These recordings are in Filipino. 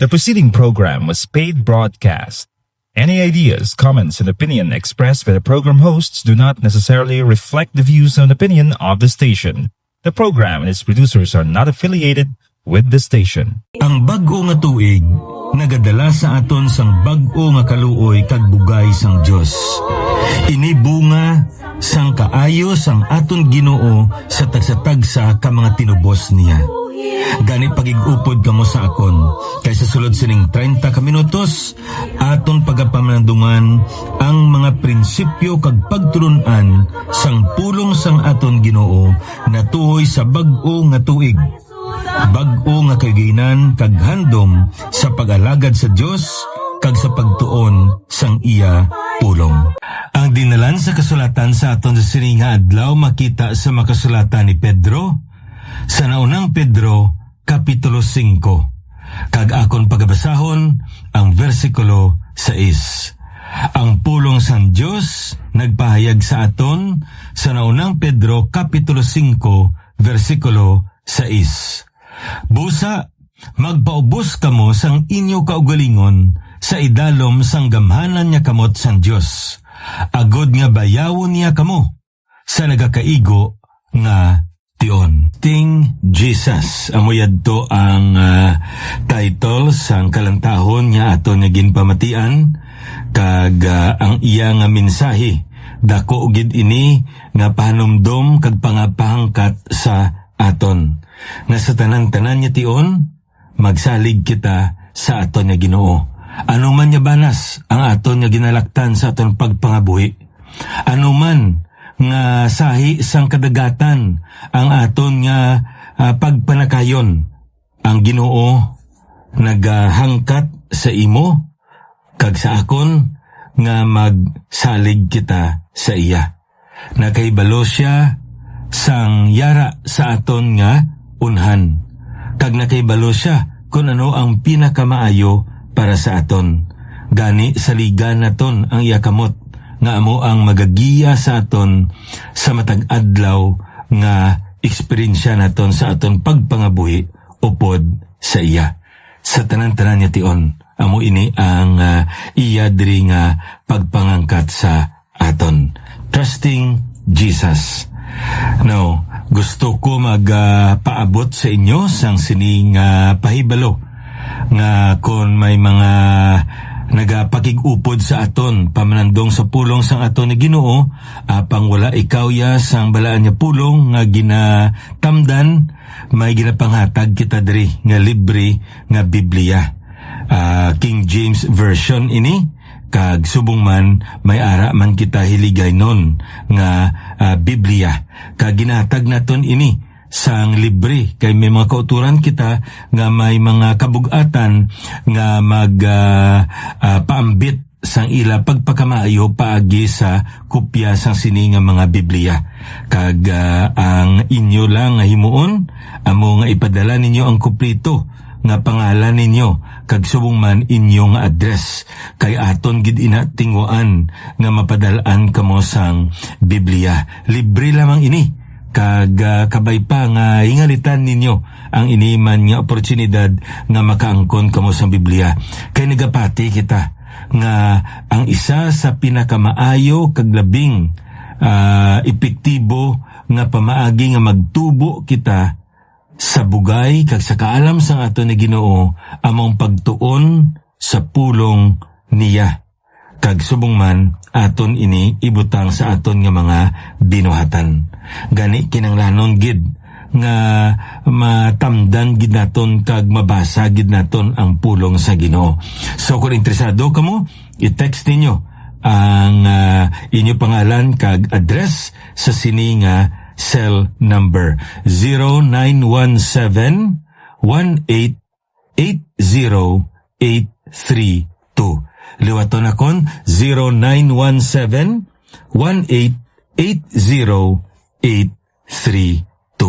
The preceding program was paid broadcast. Any ideas, comments, and opinion expressed by the program hosts do not necessarily reflect the views and opinion of the station. The program and its producers are not affiliated with the station. Ang bag-o nga tuig, nagadala sa aton sang bag-o nga kaluoy kag bugay sang Dios. Ini bunga sang kaayo sang aton Ginoo sa tagsa-tagsa ka mga tinubos niya. Gani pagig-upod kamo sa akon, kay sa sulod sining 30 ka minutos, aton pagapamanandungan ang mga prinsipyo kag pagtulunan sang pulong sang aton Ginoo na tuhoy sa bag-o nga tuig. Bag-o nga kagayinan kag handom sa pag-alagad sa Dios kag sa pagtuon sang iya pulong. Ang dinalan sa kasulatan sa aton sa sining nga adlaw makita sa makasulatan ni Pedro sa naunang Pedro Kapitulo 5, kag akon pagabasahon ang versikulo 6. Ang pulong sang Dios nagpahayag sa aton sa naunang Pedro Kapitulo 5, versikulo 6. Busa, magpaubos kamo sang inyo kaugalingon sa idalom sang gamhanan niya kamot sang Dios. Agod nga bayawon niya kamo sa nagakaigo nga tion. Ting Jesus. Amoyad to ang title sang kalantahon niya ato nga ginpamatian kag ang iya nga mensahe dako gid ini nga pahanumdom kag pangapahangkat sa aton. Nga sa tanan-tanan niya tion, magsalig kita sa aton nga Ginoo. Ano man niya banas ang aton nga ginalaktan sa aton pagpangabuhi. Ano man nga sahi sang kadagatan ang aton nga pagpanakayon, ang Ginoo naghangkat sa imo kag sa akon nga magsalig kita sa iya. Nakahibalo siya sang yara sa aton nga unhan, kag nakahibalo siya kung ano ang pinakamaayo para sa aton. Gani saligan naton ang iya kamot nga amo ang magagiya sa aton sa matag adlaw nga eksperyensya naton sa aton pagpangabuhi upod sa iya. Sa tanan-tanan niya tion, amo ini ang iya diri nga pagpangangkat sa aton. Trusting Jesus. Now, gusto ko magpaabot sa inyo sang sining pahibalo nga kung may mga nagapakig-upod sa aton pamanandong sa pulong sang aton ni Ginoo, apang wala ikaw ya sang balaan niya pulong nga ginatamdan, may ginapanghatag kita diri nga libre nga Biblia. King James Version ini, kag subong man may ara man kita hiligay nun nga Biblia. Kag ginatag naton ini sang libre kay may mga kauturan kita nga may mga kabugatan nga paambit sang ila pagpakamaayo paagi sa kopya sang sini nga mga Biblia. Kag ang inyo lang nga himuon amo nga ipadala ninyo ang kumpleto nga pangalan ninyo kag subong man inyong address kay aton gid ina tinguan nga mapadalaan kamo sang Biblia. Libre lamang ini. Kag kabay pa nga ingalitan ninyo ang iniman nga oportunidad nga makaangkon kamo sa Biblia. Kay nagapati kita nga ang isa sa pinakamaayo kag labing epektibo nga pamaagi nga magtubo kita sa bugay kag sa kaalam sang aton ni Ginoo among pagtuon sa pulong niya. Kag subong man aton ini ibutang sa aton nga mga binuhatan. Gani kinanglanon gid nga matamdan gid naton kag mabasa gid naton ang pulong sa Ginoo. So kung interesado kamo, i-text ninyo ang inyo pangalan kag address sa sini nga cell number 0917-1880-832. Liwaton akon 0917-1880-832.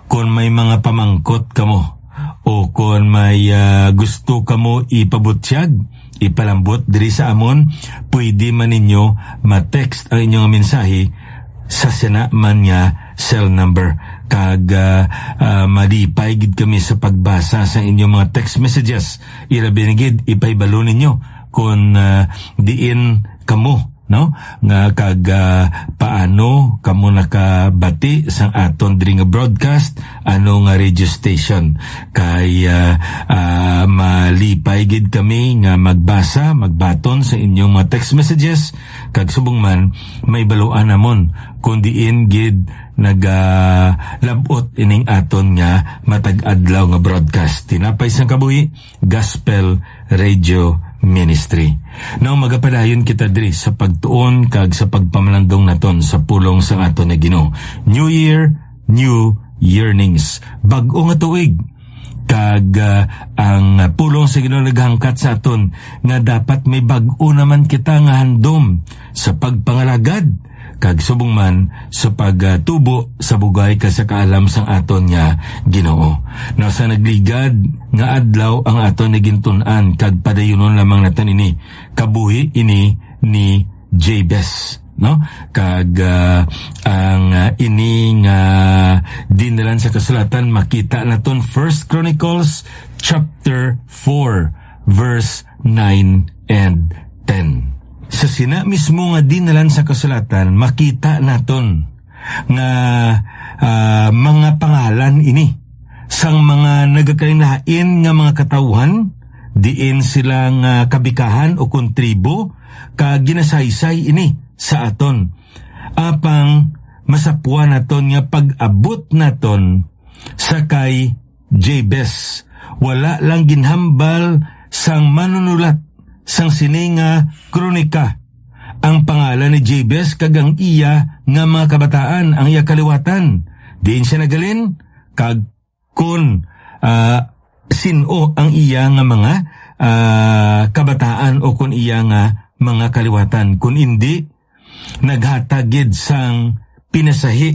Kung may mga pamangkot kamo o kung may gusto kamo ipabutyag, ipalambot diri sa amon, pwede man ninyo ma-text ang inyong mensahe sa sinaman niya cell number. Kag malipay gid kami sa pagbasa sa inyong mga text messages. Irabinigid ipaybalo ninyo kung diin kamo, no, nga kag paano kamo nakabati sang aton diri nga broadcast, ano nga radio station. Kay malipay gid kami nga magbasa, magbaton sa inyong mga text messages, kag subong man may baluan namon kung diin gid nagalabot ining aton nga matag-adlaw nga broadcast. Tinapay sang kabuhi, Gospel Radio Ministry. Now magapadayon kita diri sa pagtuon kag sa pagpamalandong naton sa pulong sa aton nga Ginoo. New Year, new yearnings. Bag-o nga tuig. Kag ang pulong sa Ginoo naghangkat sa aton nga dapat may bag-o naman kita nga handom sa pagpangalagad kag subong man sa pagtubo sa bugay ka sa kaalam sang aton nga Ginoo. Nasa nagligad nga adlaw ang aton nagintun-an kag padayunon lamang naton ini. Kabuhi ini ni Jabez, no? Kag ang ini nga dinalan sa kasulatan makita naton 1 Chronicles chapter 4 verse 9 and 10. Sa sina mismo nga dinalan sa kasulatan, makita naton nga mga pangalan ini sang mga nagakalinlain nga mga katawhan, diin sila nga kabikahan o kontribo, kag ginasaysay ini sa aton. Apang masapuan naton nga pag-abot naton sa kay Jabez. Wala lang ginhambal sang manunulat sang sininga kronika ang pangalan ni Jabez kag ang iya nga mga kabataan, ang iya kaliwatan. Diin siya nagalin kag kun sino ang iya nga mga kabataan o kun iya nga mga kaliwatan. Kun hindi naghatagid sang pinasahi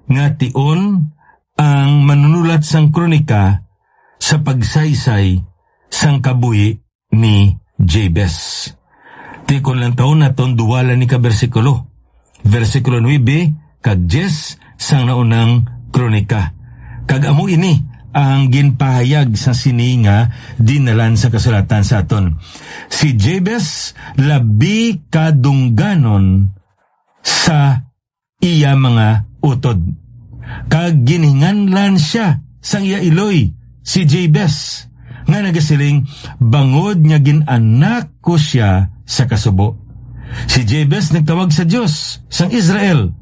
nga tion ang manunulat sang kronika sa pagsaysay sang kabuhi ni Jabez. Tikon lang taon naton duwala ni ka bersikulo. Versikulo 9 kag 10 sang naunang kronika. Kag amo ini ang ginpahayag sa sininga dinalan sa kasulatan sa aton. Si Jabez labi kadungganon sa iya mga utod. Kag gininganlan siya sang iya iloy si Jabez nga nagasiling bangod nga ginanak ko siya sa kasubo. Si Jabez nagtawag sa Dios sang Israel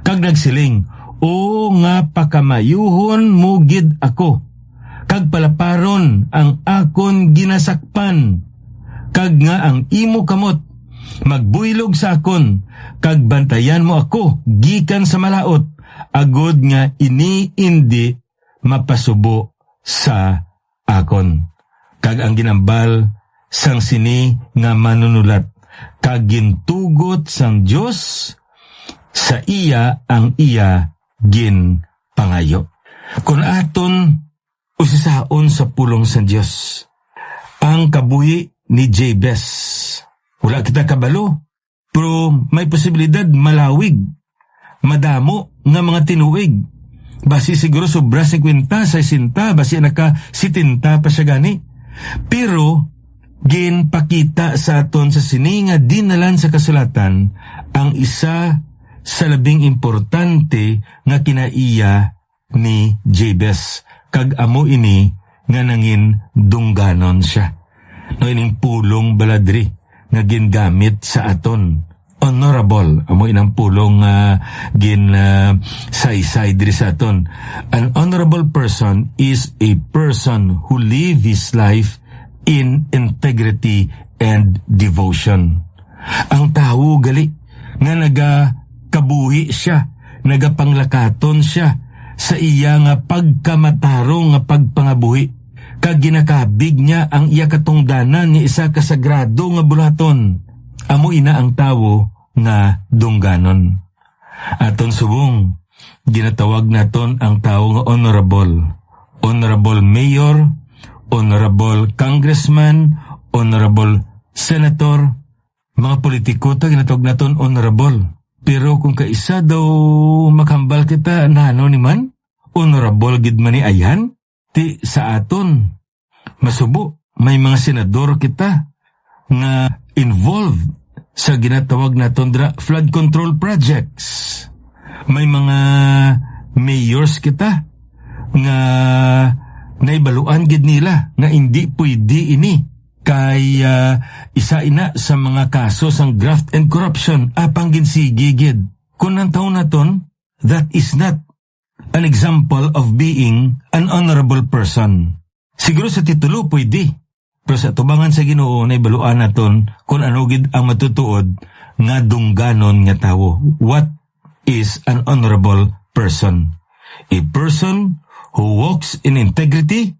kag nagsiling, o nga pakamayuhon mo gid ako kag palaparon ang akon ginasakpan kag nga ang imo kamot magbuylog sa akon kag bantayan mo ako gikan sa malaot agod nga ini indi mapasubo sa akon. Kag ang ginambal sang sini nga manunulat kag gintugot sang Dios sa iya ang iya ginpangayo. Kung aton usisaon sa pulong sa Dios ang kabuhi ni Jabez, wala kita kabalo, pero may posibilidad malawig, madamo nga mga tinuig. Basi siguro sobra 50, 60, basi naka 70 pa siya gani. Pero ginpakita sa aton sa sininga dinalan sa kasulatan ang isa sa labing importante nga kinaiya ni Jabez. Kag amo ini nga nangin dungganon siya. No ining pulong baladri nga gingamit sa aton. Honorable, amo inang pulong saysay diri sa aton. An honorable person is a person who live his life in integrity and devotion. Ang tao gali nga nagakabuhi siya, nagapanglakaton siya sa iya nga pagkamatarong nga pagpangabuhi. Kag ginakabig niya ang iya katungdanan ni isa ka sagrado nga bulaton. Amo ina ang tawo nga dungganon. Aton subong, ginatawag naton ang tawo nga honorable. Honorable mayor, honorable congressman, honorable senator, mga politiko ta ginatawag naton honorable. Pero kung kaisa daw makambal kita, nano ni man, honorable gid man ni ayan, ti sa aton. Masubo, may mga senador kita nga involved sa ginatawag naton dra flood control projects. May mga mayors kita nga naibaluan gid nila nga hindi pwede ini kay isa ina sa mga kaso sang graft and corruption apang ginsigi gid. Kung ang taon naton, that is not an example of being an honorable person. Siguro sa titulo pwede, pero sa tubangan sa Ginoo naibaluan naton kung ano gid ang matutuod nga dungganon nga tawo. What is an honorable person? A person who walks in integrity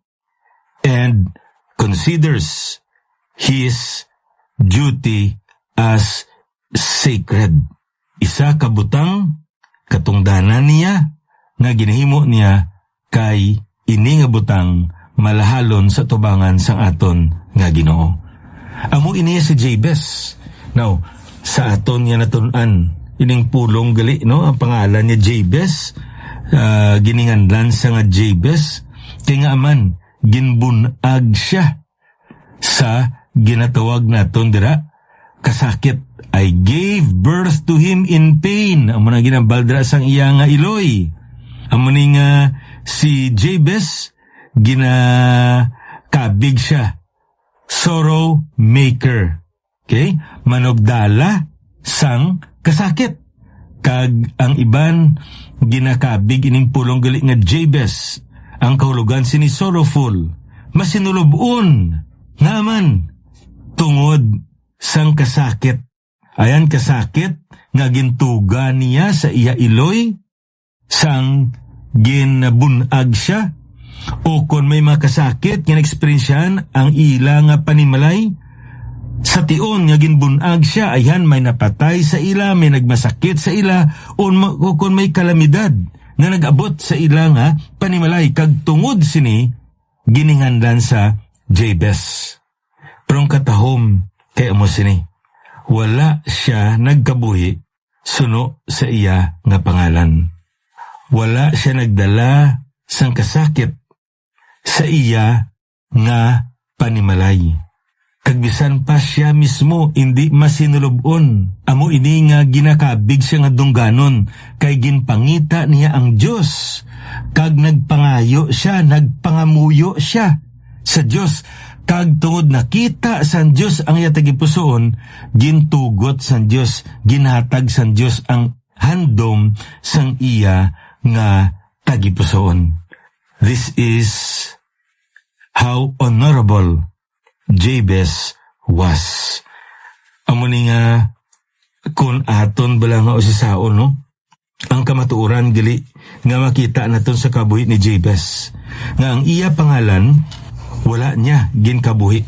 and considers his duty as sacred. Isa kabutang katungdanan niya nga ginahimo niya kay ini nga butang malahalon sa tubangan sang aton nga Ginoo. Amo ini si Jabez. Now, sa aton nga natun-an ining pulong gali, no? Ang pangalan niya Jabez, gininganlan sa nga Jabez, kay nga aman ginbunag siya sa ginatawag naton dira kasakit. I gave birth to him in pain. Amo na ginambal dira sang iya nga iloy. Amo ni nga si Jabez ginakabig siya, sorrow maker. Okay? Manogdala sang kasakit. Kag ang iban ginakabig ining pulong gali nga Jabez, ang kahulugan sini sorrowful, masinulubon naman tungod sang kasakit. Ayan kasakit nga gintuga niya sa iya iloy sang ginabunag siya, o kung may mga kasakit nga na-experiensyan ang ila nga panimalay sa tion nga ginbunag siya, ayan may napatay sa ila, may nagmasakit sa ila, o kung may kalamidad nga nag-abot sa ila nga panimalay, kag tungod sini gininganlan sa Jabez. Pero ang katahom kay amo sini, wala siya nagkabuhi suno sa iya nga pangalan. Wala siya nagdala sang kasakit sa iya nga panimalay. Kagbisan pa siya mismo hindi masinulubon. Amo ini nga ginakabig siya nga dungganon kay ginpangita niya ang Dios. Kag nagpangayo siya, nagpangamuyo siya sa Dios. Kag tungod nakita san Dios ang iya tagipusoon, gintugot san Dios, ginhatag san Dios ang handom sang iya nga tagipusoon. This is how honorable Jabez was. Amo ni nga kung aton bala nga usisaon, no? Ang kamatuoran gali nga makita naton sa kabuhi ni Jabez nga ang iya pangalan wala niya ginkabuhi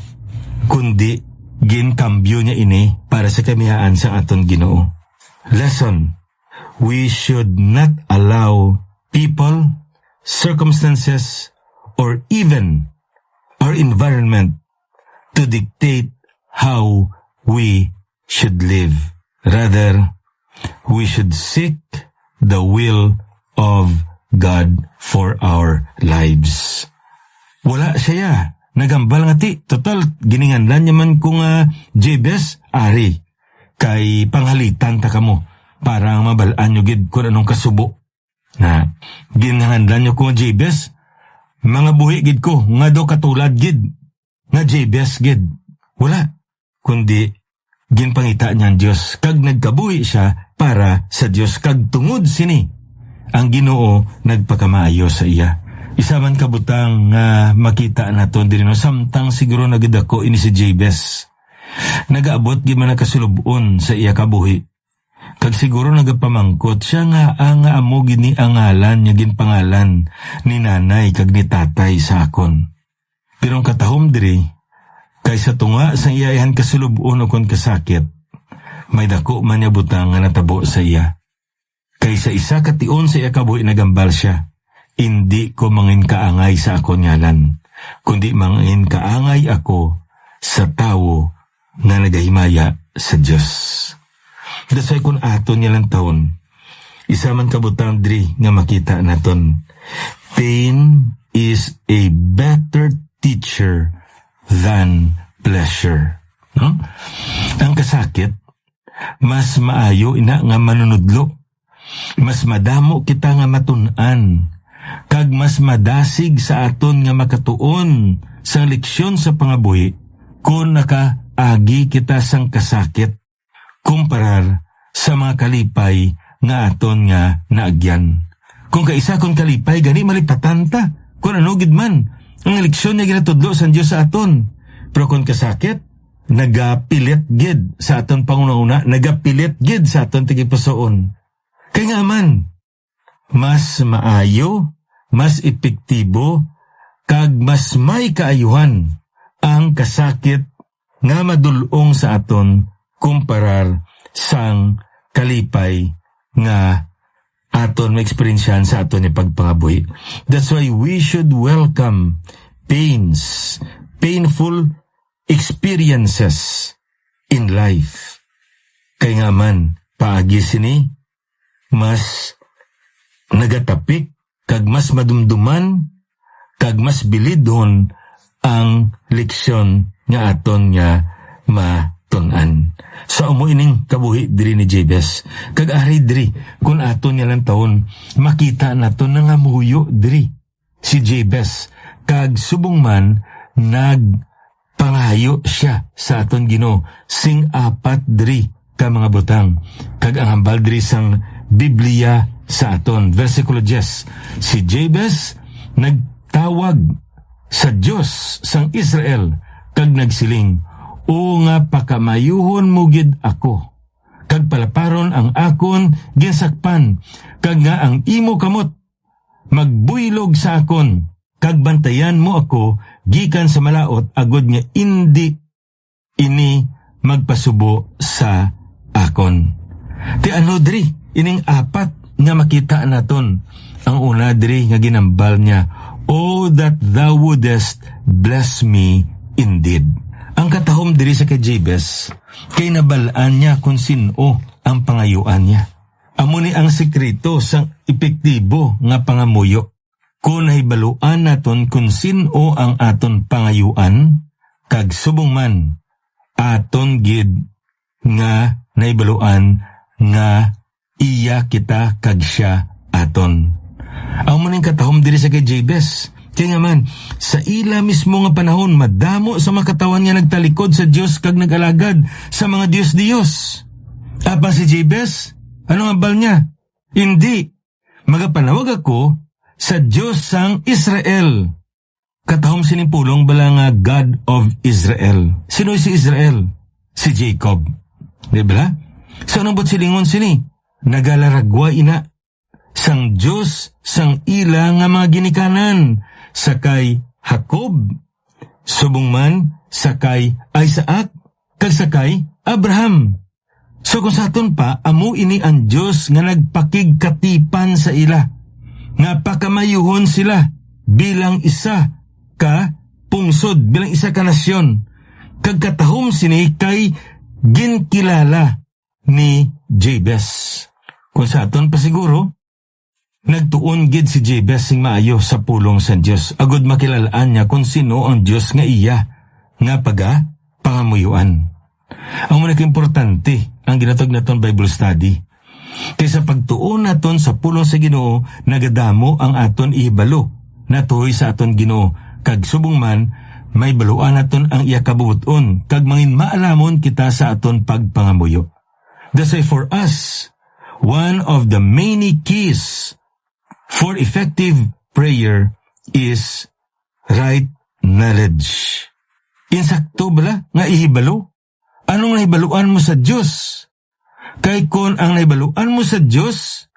kundi ginkambyo niya ini para sa kamiyaan sa aton Ginoo. Lesson: we should not allow people, circumstances, or even our environment to dictate how we should live. Rather, we should seek the will of God for our lives. Wala siya. Nagambal nga ti. Total, gininganlan naman kung Jabez, ari. Kay panghalitan ta kamo. Para mabalaan nyo gid kung anong kasubo. Na, gininganlan nyo kung Jabez, mga buhi gid ko, nga do katulad gid. Nga Jabez gid. Wala. Kundi, ginpangita niyang Diyos. Kag nagkabuhi siya para sa Diyos. Kag tungod sini, ang Ginoo nagpakamaayo sa iya. Isa man kabutang nga makita naton din no, samtang siguro nagidako ini si Jabez. Nagaabot gid man nakasulubon sa iya kabuhi. Kag siguro nagapamangkot siya nga ang amo gid ni angalan nya ginpangalan ni nanay kag ni tatay sa akon. Pero ang katahom diri kaysa tunga sa iyahan kasulubon o kon kasakit, may dako man niya butang nga natabo sa iya. Kaysa isa kation sa iya kabuhi nagambal siya. Hindi ko mangin kaangay sa akon ngalan, kundi mangin kaangay ako sa tawo nga nagahimaya sa Diyos. Dasay kung aton niya lang taon, isa man kabutang diri nga makita naton. Pain is a better teacher than pleasure. No? Ang kasakit, mas maayo ina nga manunudlo. Mas madamo kita nga matun-an. Kag mas madasig sa aton nga makatuon sa leksyon sa pangabuhi kung nakaagi kita sang kasakit kumparar sa mga kalipay nga aton nga naagyan. Kung kaisa kung kalipay, gani malipatan ta. Kung ano gid man, ang leksyon niya ginatudlo sa Diyos sa aton. Pero kung kasakit, nagapilit gid sa aton panguna-una, nagapilit gid sa aton tigipusoon. Kaya nga man, mas maayo, mas epektibo, kag mas may kaayuhan ang kasakit nga madulong sa aton kumparar sang kalipay nga aton ma-experiensyan sa aton ni pagpangabuhi. That's why we should welcome painful experiences in life. Kaya nga man, paagi sini, mas nagatapik, kag mas madumduman, kag mas bilidhon ang leksyon nga aton nga matunan. Sa ining kabuhi diri ni Jabez, kag ari diri kun aton nga lang taon makita naton nga muyo diri si Jabez, kag subong man nagpangayo siya sa aton Ginoo sing apat diri ka mga butang, kag ang hambal diri sang Biblia sa aton. Versikulo 10, si Jabez nagtawag sa Dios sang Israel kag nagsiling, "O nga pakamayuhon mo gid ako, kag palaparon ang akon ginsakpan, kag nga ang imo kamot magbuylog sa akon, kag bantayan mo ako gikan sa malaot agod nga indi ini magpasubo sa akon." Ti ano diri ining apat nga makita naton. Ang una diri nga ginambal niya, "Oh that thou wouldest bless me indeed." Ang katahom diri sa kay Jabez, kay nabalaan niya kung sino ang pangayuan niya. Amo ni ang sekreto sang epektibo nga pangamuyo. Kung nahibaluan naton kung sino ang aton pangayuan, kag subong man aton gid nga nahibaluan nga iya kita kag siya aton. Amo ning katahom diri sa kay Jabez. Kaya nga man, sa ila mismo nga panahon, madamo sa makatawan niya nagtalikod sa Diyos kag nag-alagad sa mga Diyos-Diyos. Apa si Jabez? Ano ang bal niya? Hindi. Magapanawag ako sa Diyos sang Israel. Katahom sinipulong bala nga God of Israel. Sino si Israel? Si Jacob. Di ba? So anong ba't silingon sini? Nagalaragwa ina sang Diyos sang ila nga mga ginikanan. Sakay Jacob, subong man sakay Isaac, kag sakay Abraham. So kung sa aton pa, amo ini ang Diyos nga nagpakigkatipan sa ila, nga pakamayuhon sila bilang isa ka pungsod, bilang isa ka nasyon. Kag katahom sini kay ginkilala ni Jabez. Kung sa aton pa siguro, nagtuon gid si Jabez sing maayo sa pulong sa Dios. Agud makilalaan niya kung sino ang Dios nga iya nga pangamuyuan. Ang importante ang ginatog naton Bible study. Kaysa pagtuon naton sa pulong sa Ginoo, nagadamo ang aton ihibalo natuhoy sa aton Ginoo. Kag subong man may baluan naton ang iya kabubuton, kag mangin maalamon kita sa aton pagpangamuyo. That's why for us, one of the many keys for effective prayer is right knowledge. Insakto bala nga ihibalo? Anong nahibaluan mo sa Diyos? Kay kon ang nahibaluan mo sa Diyos,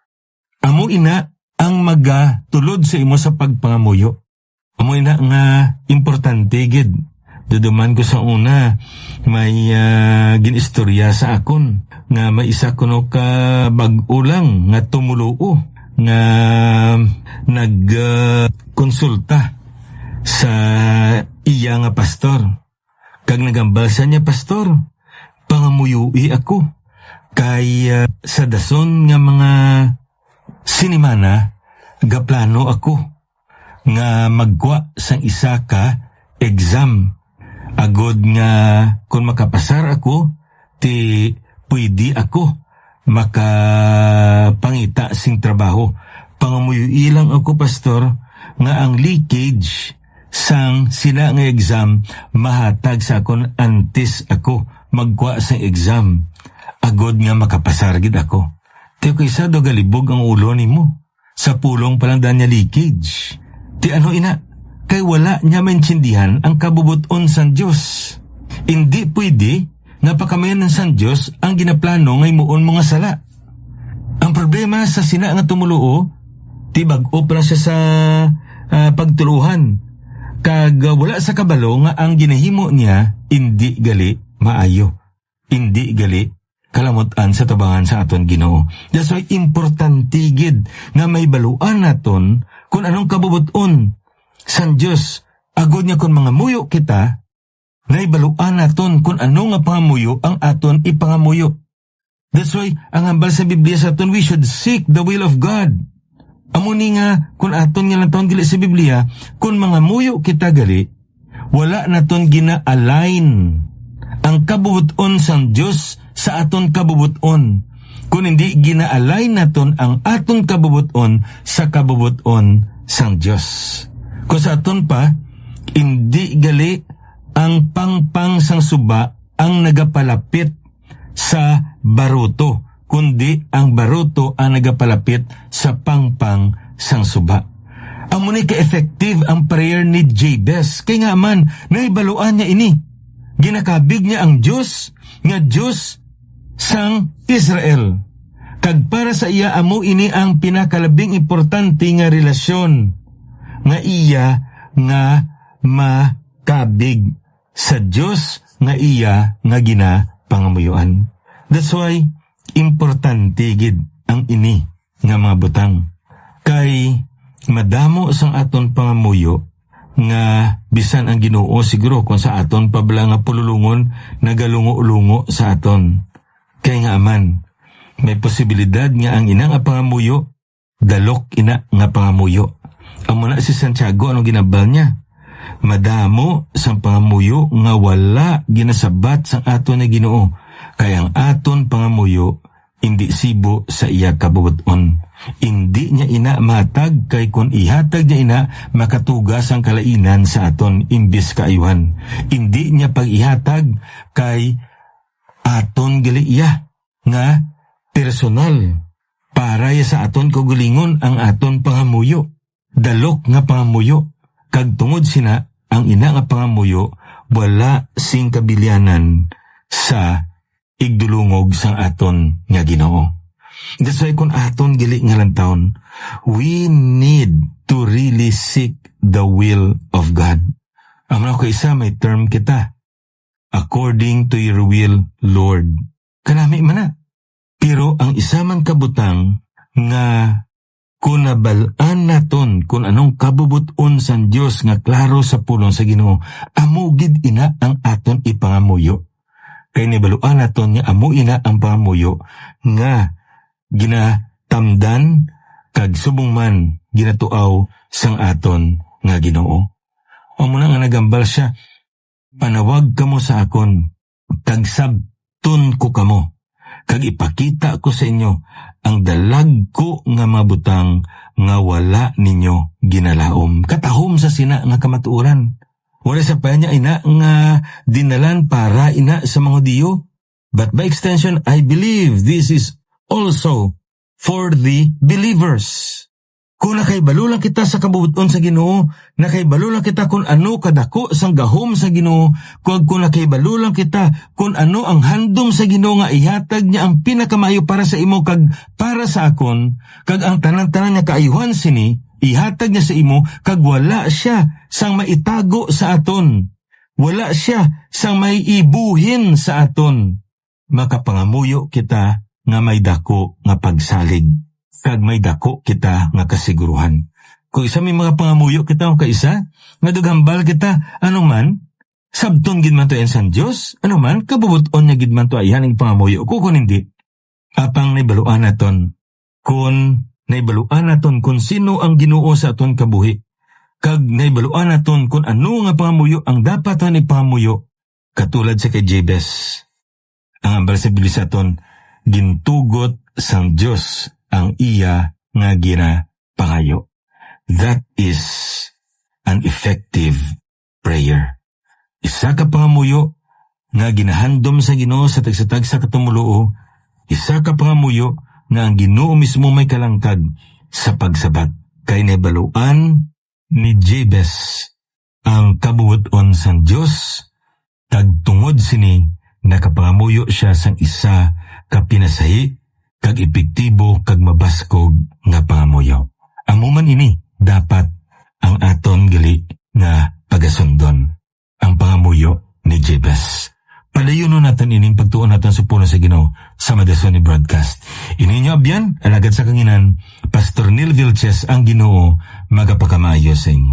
amo ina ang magatulod sa imo sa pagpangamuyo. Amo ina nga importante gid. Duduman ko sa una, may ginistorya sa akon nga may isa kuno ka bag-ulang nga tumuluo nga nagkonsulta sa iya nga pastor. Kag nagambalsa niya, "Pastor, pangamuyui ako. Kay sa dason nga mga sinimana, gaplano ako nga magwa sang isa ka exam. Agod nga kung makapasar ako, ti pwede ako makapangita sing trabaho. Pangamuyo ilang ako, pastor, nga ang leakage sang sila nga exam mahatag sa akon antes ako magkuha sa exam. Agod nga makapasar gid ako. Tiyo kaysa do galibog ang ulo nimo. Sa pulong palang daan niya leakage. Ti ano ina? Kay wala niya maintindihan ang kabubuton sa Diyos. Hindi pwede nga pakamayan ng San Diyos ang ginaplano ngay muon mga sala. Ang problema sa sina nga tumuluo, ti bag-o pa siya sa pagtuluhan. Kag wala sa kabalo nga ang ginahimo niya, hindi gali maayo. Hindi gali kalamutan sa tabangan sa aton Ginoo. That's why importante gid nga may baluan naton kung anong kabubuton San Diyos. Agod niya kung mga muyo kita, naibaluan naton kung ano nga pangamuyo ang aton ipangamuyo. That's why, ang hambal sa Biblia sa aton, we should seek the will of God. Amuni nga, kung aton nga lang taon gali sa Biblia, kung mga muyo kita gali, wala naton gina-align ang kabubuton sang Diyos sa aton kabubuton. Kung hindi gina-align naton ang aton kabubuton sa kabubuton sang Diyos. Kung sa aton pa, hindi gali ang pangpang sang suba ang nagapalapit sa baruto, kundi ang baruto ang nagapalapit sa pangpang sang suba. Amo ni ka-effective ang prayer ni Jabez. Kaya nga man, naibaluan niya ini. Ginakabig niya ang Diyos, nga Diyos sang Israel. Kag para sa iya, amo ini ang pinakalabing importante nga relasyon nga iya nga makabig sa Diyos nga iya nga ginapangamuyuan. That's why importante gid ang ini nga mga butang. Kay madamo sang aton pangamuyo nga bisan ang Ginoo siguro kung sa aton pabla nga pululungon nagalungo-lungo sa aton. Kay nga aman may posibilidad nga ang ina nga pangamuyo dalok ina nga pangamuyo. Amo na si Santiago anong ginabal niya? Madamo sang pangamuyo nga wala ginasabat sang aton na Ginoo. Kaya ang aton pangamuyo hindi sibo sa iya kabubuton. Hindi niya ina matag kay kun ihatag niya ina makatugas ang kalainan sa aton imbis kaayuhan. Hindi niya pag-ihatag kay aton gali iya nga personal para ya sa aton kagulingon ang aton pangamuyo. Dalok nga pangamuyo. Kag tungod sina ang ina nga pangamuyo wala sing kabilianan sa igdulungog sang aton nga Ginoo. That's why kung aton gili nga lantawon, we need to really seek the will of God. Ang mga kaisa may term kita, according to your will, Lord. Kanami man na. Pero ang isa man kabutang nga kung nabalaan naton kung anong kabubuton sang Diyos nga klaro sa pulong sa Ginoo, amugid ina ang aton ipangamuyo. Kay nibaluan naton nga amo ina ang pangamuyo nga ginatamdan kag subong man ginatuaw sang aton nga Ginoo. Amo na nga nagambal siya, panawag kamo sa akon, kag sabton ko kamo. Kag ipakita ko sa inyo ang dalag ko nga mabutang nga wala ninyo ginalaom. Katahom sa sina nga kamatuoran. Wala sa pa niya ina nga dinalan para ina sa mga Diyo. But by extension, I believe this is also for the believers. Kung nakaibalo lang kita sa kabubuton sa Ginoo, nakaibalo lang kita kung ano kadako sang gahom sa Ginoo, kung nakaibalo lang kita kung ano ang handom sa Ginoo nga ihatag niya ang pinakamayo para sa imo kag para sa akon, kag ang tanan-tanan niya kaayuhan sini, ihatag niya sa imo kag wala siya sang maitago sa aton. Wala siya sang may ibuhin sa aton. Makapangamuyo kita nga may dako nga pagsalig. Kag may dako kita nga kasiguruhan. Kung isa may mga pangamuyo kita o kaisa, nga dugambal kita, ano man, sabton gid man to en San Diyos, ano man, kabubuton niya gid man to ayaning pangamuyo ko kung hindi. Apang naibaluan naton kung sino ang Ginoo sa aton kabuhi. Kag naibaluan naton kung ano nga pangamuyo ang dapat na ipangamuyo. Katulad sa kay Jabez. Ang ambal sa Biblia sa aton, gintugot sang Dios ang iya nga ginapangayo. That is an effective prayer. Isa ka pangamuyo nga ginahandom sa Ginoo sa tagsatag sa katumuluo. Isa ka pangamuyo nga ang Ginoo mismo may kalangkad sa pagsabat. Kay naibaluan ni Jabez ang kabuoton sang Dios. Kag tungod sini nakapangamuyo siya sang isa ka pinasahi kag epektibo kag mabaskog nga pangamuyo. Amo man ini dapat ang aton gali nga pagasundon ang pangamuyo ni Jabez. Padayon natin ining pagtuon natin sa puno sa Ginoo sa Madason ni Broadcast. Ininyo abyan, alagad sa kanginan, Pastor Neil Vilches ang Ginoo magapakamayo sa inyo.